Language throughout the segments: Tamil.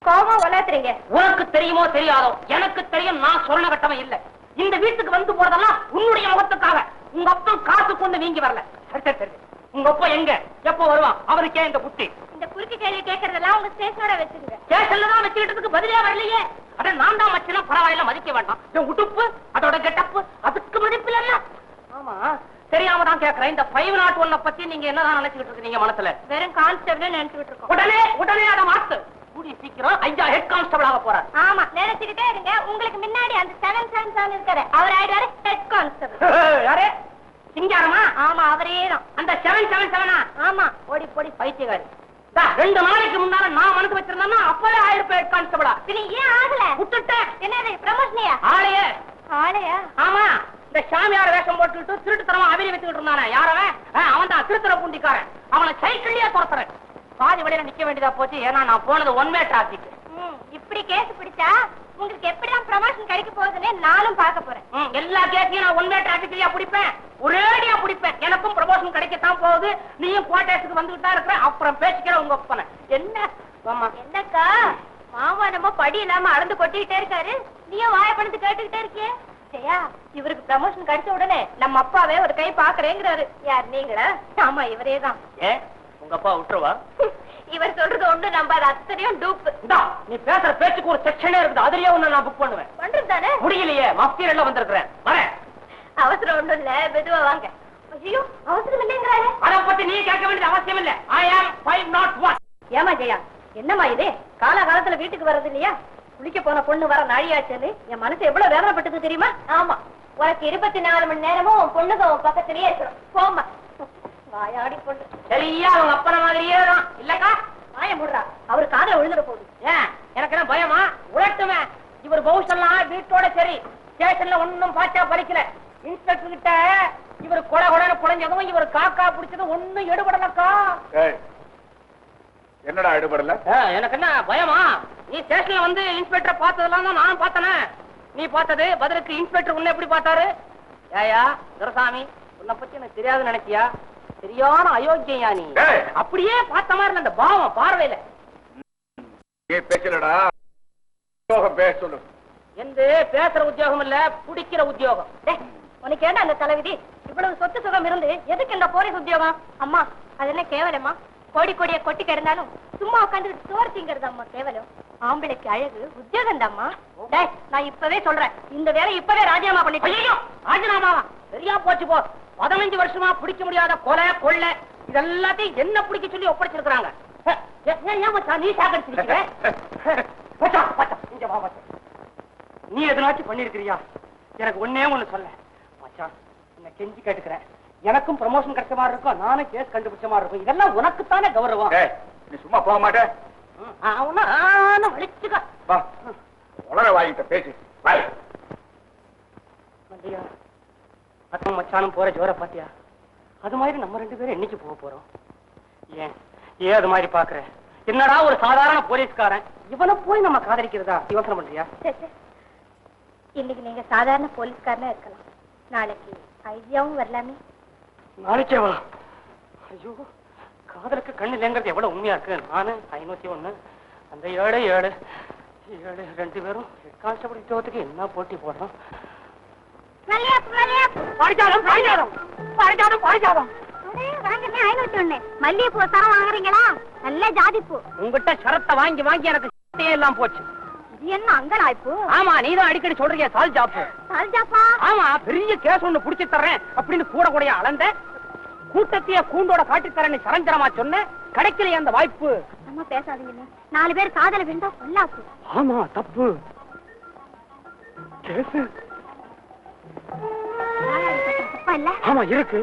கோவமா வளர்த்துறீங்க. உனக்கு தெரியுமோ தெரியாதோ, எனக்கு தெரியும். நான் சொன்ன கட்டமே இல்ல. இந்த வீட்டுக்கு வந்து போறதெல்லாம் உன்னுடைய முகத்துக்காக. உங்க அப்பா காசு கொண்டு நீங்கி வரல. சரி சரி, உங்க அப்பா எங்க, எப்ப வருவான்? அவருக்கே இந்த புத்தி. இந்த குறுக்கு கேள்வி கேட்கறதெல்லாம் உங்க ஸ்டேஷனோட வச்சுங்க. ஸ்டேஷன்ல தான் வச்சுக்கிட்டதுக்கு பதிலே வரலையே. அட நான் தான் வச்சுனா பரவாயில்ல, மதிக்க வேண்டாம். என் உடுப்பு, அதோட கெட்டப்பு, அதுக்கு மதிப்பு இல்ல. ஆமா, தெரியாம தான் கேக்குறேன். இந்த 501 பத்தி நீங்க என்னதான் நினைச்சுக்கிட்டு இருக்கீங்க மனசுல? வெறும் கான்ஸ்டபிள் நினைச்சுக்கிட்டு இருக்கோம். உடனே அதை மாத்து. கூடி சீக்கிரம் ஐயா ஹெட் கான்ஸ்டபிள் ஆக போறார். ஆமா, நினைச்சுக்கிட்டே இருங்க. உங்களுக்கு முன்னாடி அந்த 777 இருக்காரு, அவர் ஆயிடுவாரு ஹெட் கான்ஸ்டபிள். யாரே? சிங்காரமா? ஆமா, அவரே தான். அந்த 777? ஆமா, ஓடி போடி பைத்தியக்காரி. 2 நாளைக்கு முன்னால நான் மனசு வச்சிருந்தேன்னா அப்பவே ஆயிருப்பேன் ஹெட் கான்ஸ்டபிளா. நீ ஏன் ஆகல? விட்டுட்டேன். என்னது ப்ரமோஷனியா? ஆளையே. ஆளையா? ஆமா, இந்த சாமியார் வேஷம் போட்டுட்டு திருட்டுத்தனமா அவிரி வச்சுக்கிட்டு இருந்தானே, யாரவன்? அவன் தான் திருத்தர பூண்டிக்காரன். அவனை சைக்கிள்லயே துரத்துறேன். பாதி வழியில நிக்க வேண்டியதா போச்சு. ஏன்னா நான் போனது ஒன்வே டிராபிக். இப்படி கேஸ் பிடிச்சா உங்களுக்கு எப்படிதான் ப்ரமோஷன் கிடைக்க போகுதுன்னு நானும் பார்க்க போறேன். எல்லா கேஸையும் நான் ஒன்வே டிராபிக்லயா பிடிப்பேன், ஒரேடியா பிடிப்பேன். எனக்கும் ப்ரமோஷன் கிடைக்கத்தான் போகுது. நீயும் கோட்டேஸுக்கு வந்துகிட்டு தான் இருக்கிற. அப்புறம் பேசிக்கிற உங்க ஒப்பனை. என்ன என்னக்கா மாமா நம்ம படி இல்லாம அளந்து கொட்டிக்கிட்டே இருக்காரு, நீயும் வாய படுத்து கேட்டுக்கிட்டே இருக்கியே. ஜெயா, இவருக்கு ப்ரமோஷன் கிடைச்ச உடனே நம்ம அப்பாவே ஒரு கை பாக்குறேங்கிறாரு. யார், நீங்களா? ஆமா, இவரே தான். உங்க அப்பா விட்டுருவா? இவர் சொல்றது ஒண்ணு நம்பாத, அத்தனையும் டூப். நீ பேசுற பேச்சுக்கு ஒரு செக்ஷனே இருக்குது, அதுலயே ஒண்ணு நான் புக் பண்ணுவேன். பண்றது தானே? முடியலையே, மஃப்தியில எல்லாம் வந்திருக்கிறேன். வரேன். அவசரம் ஒண்ணும் இல்ல, மெதுவா வாங்க. ஐயோ, அவசரம் இல்லைங்கிறாரு. அதை பத்தி நீ கேட்க வேண்டியது அவசியம் இல்ல. I am 501. ஏமா ஜெயா, என்னமா இது? காலகாலத்துல வீட்டுக்கு வர்றது இல்லையா? குளிக்க போன பொண்ணு வர நாழியாச்சுன்னு என் மனசு எவ்வளவு வேதனைப்பட்டது தெரியுமா? ஆமா, உனக்கு 24 மணி நேரமும் பொண்ணுங்க பக்கத்திலேயே இருக்கணும். போமா, வாயாடி பொண்ணு. சரியா அவங்க அப்பன மாதிரியே தான் இல்லக்கா? வாய முடுறா, அவரு காதல விழுந்துட போகுது. ஏன் எனக்கு என்ன பயமா? உழட்டுமே. இவர் பவுஷெல்லாம் வீட்டோட சரி, ஸ்டேஷன்ல ஒன்னும் பாச்சா பறிக்கல. இன்ஸ்பெக்டர் கிட்ட இவர் கொலை கொலை குழஞ்சதும் இவர் காக்கா பிடிச்சதும் ஒன்னும் எடுபடலக்கா. என்னடா எடுபடல? எனக்கு என்ன பயமா? நீ ஸ்டேஷன்ல வந்து இன்ஸ்பெக்டரை பார்த்ததெல்லாம் தான் நான் பார்த்தனே. நீ பார்த்தது பதிலுக்கு இன்ஸ்பெக்டர் உன்னை எப்படி பார்த்தாரு? ஏயா துரசாமி, உன்னை பத்தி எனக்கு தெரியாதுன்னு நினைச்சியா? சரியான அயோக்கியா நீ. அப்படியே பார்த்த மாதிரி அந்த பாவம் பார்வையில. நீ பேசலடா, பேச சொல்லு. எந்த பேசுற உத்தியோகம் இல்ல, பிடிக்கிற உத்தியோகம். உனக்கு ஏண்டா அந்த தலைவிதி? இவ்வளவு சொத்து சுகம் இருந்து எதுக்கு இந்த போலீஸ் உத்தியோகம்? அம்மா, அது என்ன கேவலமா? கோடி கோடிய கொட்டி கிடந்தாலும் சும்மா உட்காந்துட்டு சோறு திங்கிறது அம்மா கேவலம். ஆம்பளைக்கு அழகு உத்தியோகம் தான்மா. நான் இப்பவே சொல்றேன், இந்த வேலை இப்பவே ராஜினாமா பண்ணிட்டு. ராஜினாமாவா? சரியா போச்சு போ. 15 வருஷமா பிடிக்க முடியாத கொலை கொள்ளை இதெல்லாத்தையும் என்ன பிடிக்க சொல்லி ஒப்படைச்சிருக்காங்க. நீ சாகடிச்சிருக்க. நீ எதனாச்சும் பண்ணிருக்கிறியா? எனக்கு ஒன்னே ஒண்ணு சொல்ல மச்சான், என்ன கெஞ்சி கேட்டுக்கிறேன். எனக்கும் ப்ரமோஷன் கிடைச்ச மாதிரி இருக்கும், நானும் கேஸ் கண்டுபிடிச்ச மாதிரி இருக்கும். இதெல்லாம் உனக்குத்தானே கௌரவம். நீ சும்மா போக மாட்டே. வலிச்சுக்க உலர வாங்கிட்ட பேச்சு. அத்தம் மச்சானும் போற ஜோர பாத்தியா? அது மாதிரி நம்ம 2 பேரும் என்னைக்கு போக போறோம்? ஏன் அது மாதிரி பாக்குற? என்னடா ஒரு சாதாரண போலீஸ்காரன் இவனை போய் நம்ம காதலிக்கிறதா யோசனை பண்றியா? இன்னைக்கு நீங்க சாதாரண போலீஸ்காரனா இருக்கலாம், நாளைக்கு ஐடியாவும் வரலாமே. நாளைக்கே வா. ஐயோ, காதலுக்கு கண்ணு இல்லைங்கிறது எவ்வளவு உண்மையா இருக்கு. நானு 501, அந்த 7 2 பேரும் ஹெட் கான்ஸ்டபிள் உத்தியோகத்துக்கு என்ன போட்டி போடுறோம்? மல்லிகைப்பூ சரம் வாங்குறீங்களா? நல்ல ஜாதிப்பூ. உங்ககிட்ட சரத்தை வாங்கி வாங்கி எனக்கு எல்லாம் போச்சு. இது என்ன அங்கலாய்ப்பு? ஆமா, நீதான் அடிக்கடி சொல்றீங்க சால் ஜாப்பு. சால் ஜாப்பா? ஆமா, பெரிய கேஸ் ஒண்ணு புடிச்சு தர்றேன் அப்படின்னு கூட கூடைய அளந்த கூட்டத்தையே கூண்டோட காட்டி தரேன்னு சரஞ்சரமா சொன்ன, கிடைக்கலையே அந்த வாய்ப்பு. நம்ம பேசாதீங்க, 4 பேர் காதல விழுந்தா கொல்லாப்பு. ஆமா, தப்பு கேஸ். ஆமா இருக்கு.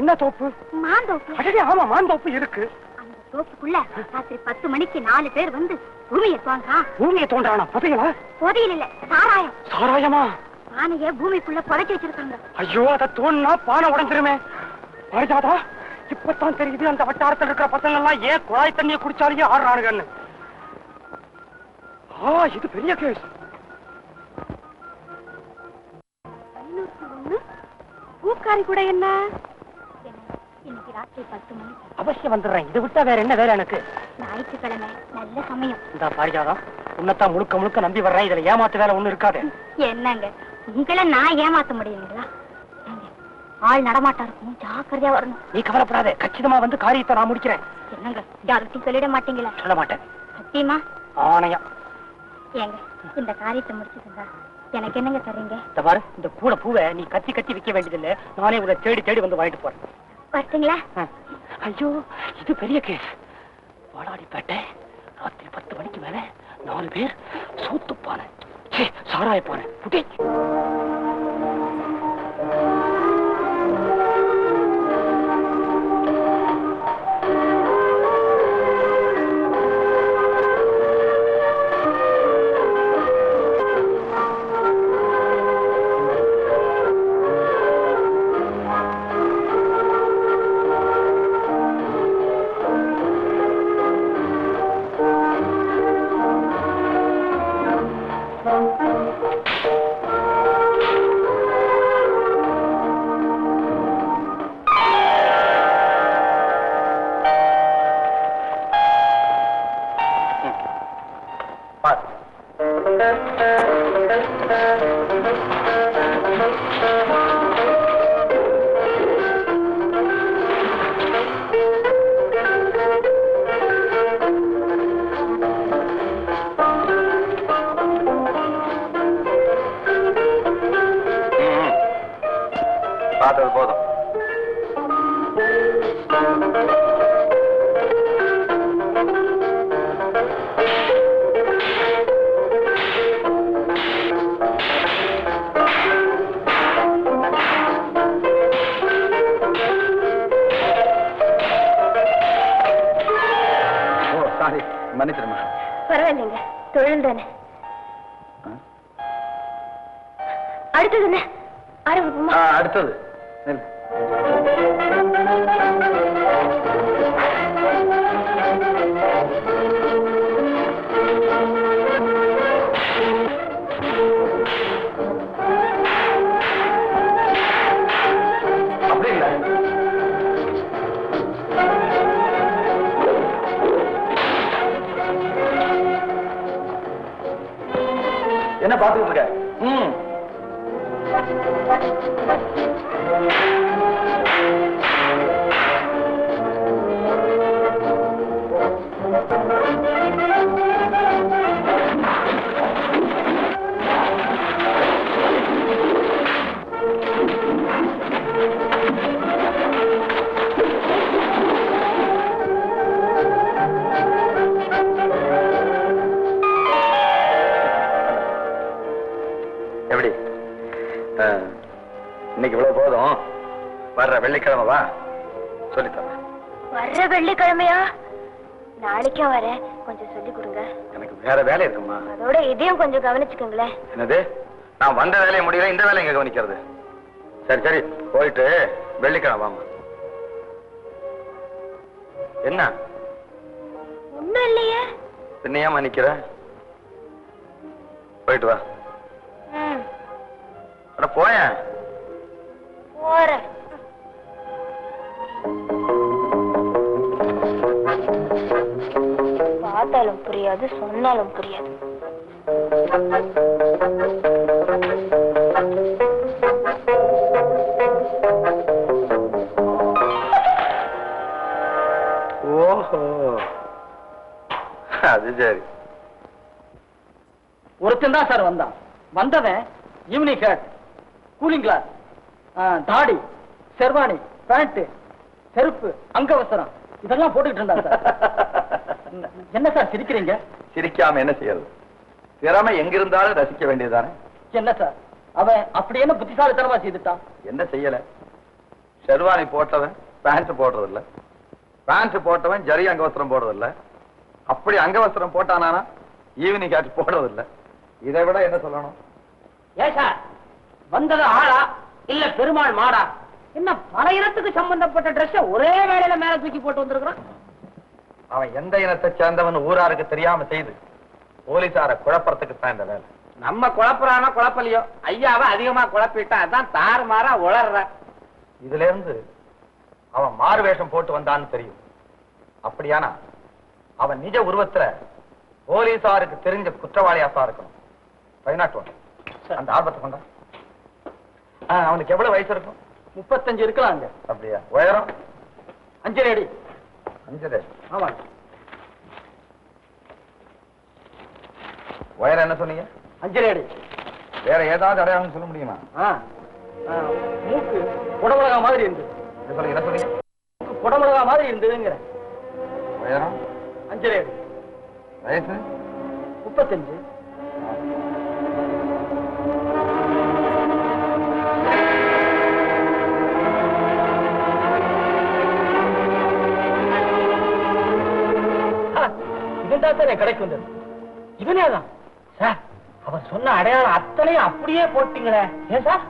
என்ன தோப்பு? மாந்தோப்பு. ஆமா, மாந்தோப்பு இருக்கு. அந்த தோப்புக்குள்ள ராத்திரி 10 மணிக்கு 4 பேர் வந்து பூமியை தோன்றா. பூமியை தோன்றானா? புதையலா? புதையல் இல்ல, சாராயம். சாராயமா? பானைய பூமிக்குள்ள புதைச்சி வச்சிருக்காங்க. ஐயோ, அத தோன்னா பானை உடைஞ்சிருமே. பாரிஜாதா, இப்பதான் தெரியுது அந்த வட்டாரத்தில் இருக்கிற பசங்க எல்லாம் ஏன் குழாய் தண்ணியை குடிச்சாலேயே ஆடுறானுங்கன்னு. இது பெரிய கேஸ். பூக்காரி கூட என்ன இன்னைக்கு ராத்திரி 10 மணி. அவசியம் வந்துடுறேன். இதை விட்டா வேற என்ன வேலை எனக்கு? ஞாயிற்றுக்கிழமை நல்ல சமயம். இந்த பாரிஜாதம் உன்னத்தான் முழுக்க முழுக்க நம்பி வர்றேன். இதுல ஏமாத்து வேலை ஒண்ணு இருக்காது. என்னங்க உங்களை நான் ஏமாத்த முடியுங்களா? ஆள் நடமாட்டா இருக்கும், ஜாக்கிரதையா வரணும். நீ கவலைப்படாத, கச்சிதமா வந்து காரியத்தை நான் முடிக்கிறேன். என்னங்க யார்கிட்டையும் சொல்லிட மாட்டீங்களா? சொல்ல மாட்டேன். சத்தியமா? ஆணையா. ஏங்க இந்த காரியத்தை முடிச்சுக்கா எனக்கு என்னங்க தரீங்க? இந்த பாரு, இந்த கூட பூவை நீ கத்தி கத்தி விற்க வேண்டியதில்லை. நானே உங்களை தேடி தேடி வந்து வாங்கிட்டு போறேன். வரட்டுங்களா? ஐயோ, இது பெரிய கேஸ். வாடாடிப்பேட்டை ராத்திரி 10 மணிக்கு மேல 4 பேர் சூத்துப்பான சாராயப்பான புட்டி. பார்த்தது போதும். சாரி, மன்னிச்சிருமா. பரவாயில்லைங்க, தொழில் தானே. அடுத்தது என்ன ஆரம்பிப்போமா? அடுத்தது அப்படி இல்லை. என்ன பார்த்துக்கிட்டு இருக்க? எப்படி இன்னைக்கு இவ்வளவு போதும். வர்ற வெள்ளிக்கிழமை வா, சொல்லித்தரேன். வர்ற வெள்ளிக்கிழமையா? நாளைக்கும் வர, கொஞ்சம் சொல்லி கொடுங்க. எனக்கு வேற வேலை இருக்குமா? அதோட இதையும் கொஞ்சம் கவனிச்சுக்கோங்களேன். என்னது? நான் வந்த வேலையை முடியல, இந்த வேலையை எங்க கவனிக்கிறது? சரி சரி, போயிட்டு வெள்ளிக்கிழமை வாமா. என்ன ஒண்ணும் இல்லையே. பின்னையாம நிக்கிற? போயிட்டு வா. போயேன். போறேன். பார்த்தாலும் புரியாது, சொன்னாலும் புரியாது. ஓஹோ, அது சரி. ஒருத்தன் தான் சார் வந்தான். வந்தவன் ஈவினிங் ஷர்ட், கூலிங் கிளாஸ், தாடி, செர்வானி, பேண்ட், செருப்பு, அங்கவசரம் இதெல்லாம் போட்டுக்கிட்டு இருந்தான் சார். என்ன சார் சிரிக்கிறீங்க? சிரிக்காம என்ன செய்யறது? திறமை எங்க இருந்தாலும் ரசிக்க வேண்டியதுதானே. என்ன சார் அவன் அப்படி என்ன புத்திசாலித்தனமா செய்துட்டான்? என்ன செய்யல? செர்வானி போட்டவன் பேண்ட் போடுறது இல்ல, பேண்ட் போட்டவன் ஜரி அங்கவஸ்திரம் போடுறது இல்ல, அப்படி அங்கவஸ்திரம் போட்டானா ஈவினிங் ஷர்ட் போடுறது இல்ல. இதை விட என்ன சொல்லணும்? ஏன் சார் வந்தது ஆளா இல்ல பெருமாள் மாடா? என்ன பல இனத்துக்கு சம்பந்தப்பட்ட ட்ரெஸ் ஒரே வேலையில மேல தூக்கி போட்டு வந்திருக்கிறான். அவன் எந்த இனத்தை சேர்ந்தவன் ஊராருக்கு தெரியாம செய்து போலீசார குழப்பறதுக்கு தான் இந்த வேலை. நம்ம குழப்பறானோ குழப்பலையோ, ஐயாவை அதிகமா குழப்பிட்டா அதான் தாறுமாறா உளர்ற. இதுல இருந்து அவன் மாறு வேஷம் போட்டு வந்தான்னு தெரியும். அப்படியானா அவன் நிஜ உருவத்துல போலீசாருக்கு தெரிஞ்ச குற்றவாளியாத்தான் இருக்கணும். அந்த ஆல்பத்தை கொண்டா. அவனுக்கு எவ்வளவு வயசு இருக்கும்? 35 இருக்கலாங்க. அப்படியா? உயரம் 5 அடி. 5 அடி? ஆமா. உயரம் என்ன சொன்னீங்க? 5 அடி. வேற ஏதாவது அடையாளம் சொல்ல முடியுமா? மூக்கு குடமிளகா மாதிரி இருந்தது. என்ன சொன்னீங்க? குடமிளகா மாதிரி இருந்ததுங்கிற. உயரம் 5 அடி. வயசு 35. இதுதான் கடைக்கு வந்தது. இவனேதான் சார். அவர் சொன்ன அடையாளம் அத்தனையும் அப்படியே போட்டீங்களே. ஏன் சார்,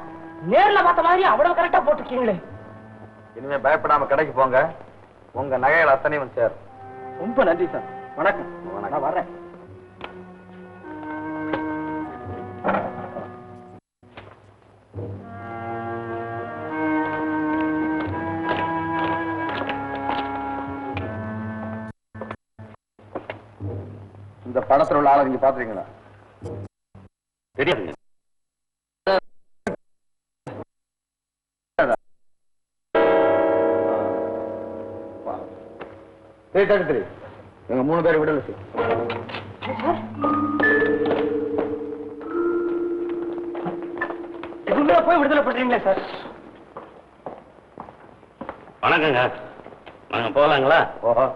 நேர்ல பார்த்த மாதிரி அவ்வளவு கரெக்டா போட்டுருக்கீங்களே. இனிமே பயப்படாம கடைக்கு போங்க. உங்க நகைகள் அத்தனையும் சார். ரொம்ப நன்றி சார். வணக்கம். நான் வர்றேன். இந்த படத்துல உள்ள ஆளை நீங்க பாத்துறீங்களா? தெரியாது. சரி, எங்க 3 பேரை விடல சார். இதுல போய் விடுதலை பண்றீங்களா சார்? வணக்கங்க. நாங்க போகலாங்களா? ஓஹோ.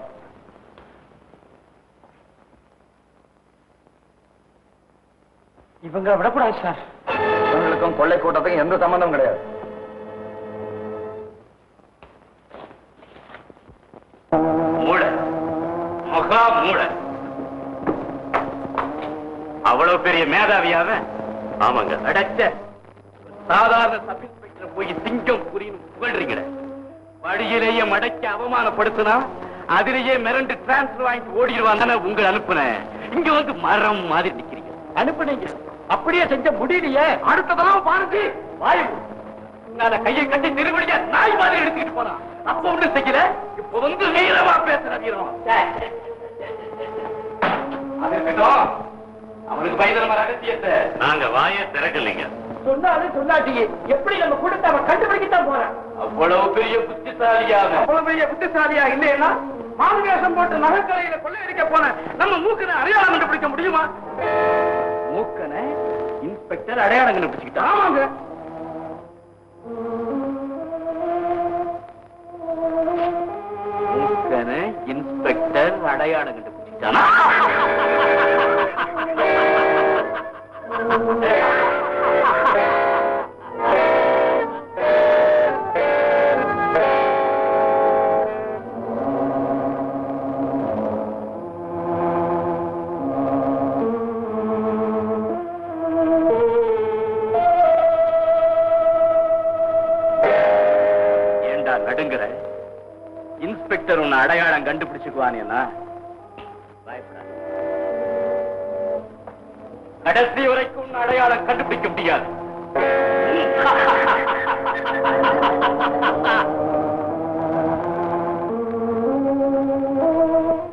இவங்க விடக்கூடாது சார். இவங்களுக்கும் கொள்ளை கூட்டத்துக்கும் எந்த சம்பந்தம் கிடையாது. மூளை, மகா மூளை. அவ்வளவு பெரிய மேதாவியாவ? ஆமாங்க. அடைச்ச சாதாரண சப் இன்ஸ்பெக்டர் போய் சிங்கம் புரியும் புகழ்றீங்களே. வழியிலேயே மடக்கி அவமானப்படுத்தினா அதிலேயே மிரண்டு டிரான்ஸ்பர் வாங்கிட்டு ஓடிடுவாங்க. உங்களை அனுப்புன இங்க வந்து மரம் மாதிரி நிக்கிறீங்க. அனுப்புனீங்க, அப்படியே செஞ்ச முடியலையே. அடுத்ததெல்லாம் பாருங்க. வாயு கையை கட்டி திருவடியா நாய் மாதிரி எடுத்துக்கிட்டு போறான். அப்ப ஒண்ணு செய்யல, இப்ப வந்து வீரமா பேசுற வீரம். அது இருக்கட்டும், அவனுக்கு பயங்கரமா ரகசியத்தை நாங்க வாய திறக்கலைங்க. சொன்னாலும் சொல்லாட்டியே எப்படி நம்ம கொடுத்து அவன் கண்டுபிடிக்கத்தான் போறான். அவ்வளவு பெரிய புத்திசாலியாக அவ்வளவு பெரிய புத்திசாலியா இல்லையா? மாறுவேஷம் போட்டு நகைக்கடையில கொள்ளையடிக்க போன நம்ம மூக்கனை அடையாளம் கண்டுபிடிக்க முடியுமா? மூக்கனை இன்ஸ்பெக்டர் அடையாளம் கண்டுபிடிச்சுக்கிட்டா? ஆமாங்க. மூக்கனை இன்ஸ்பெக்டர் அடையாளம் கண்டுபிடிச்சிட்டானா? நடுங்கிற இன்ஸ்பெக்டர் உன்னை அடையாளம் கண்டுபிடிச்சுக்குவானேனா? பயப்படாத. கடைசி வரைக்கும் உன்னை அடையாளம் கண்டுபிடிக்க முடியாது.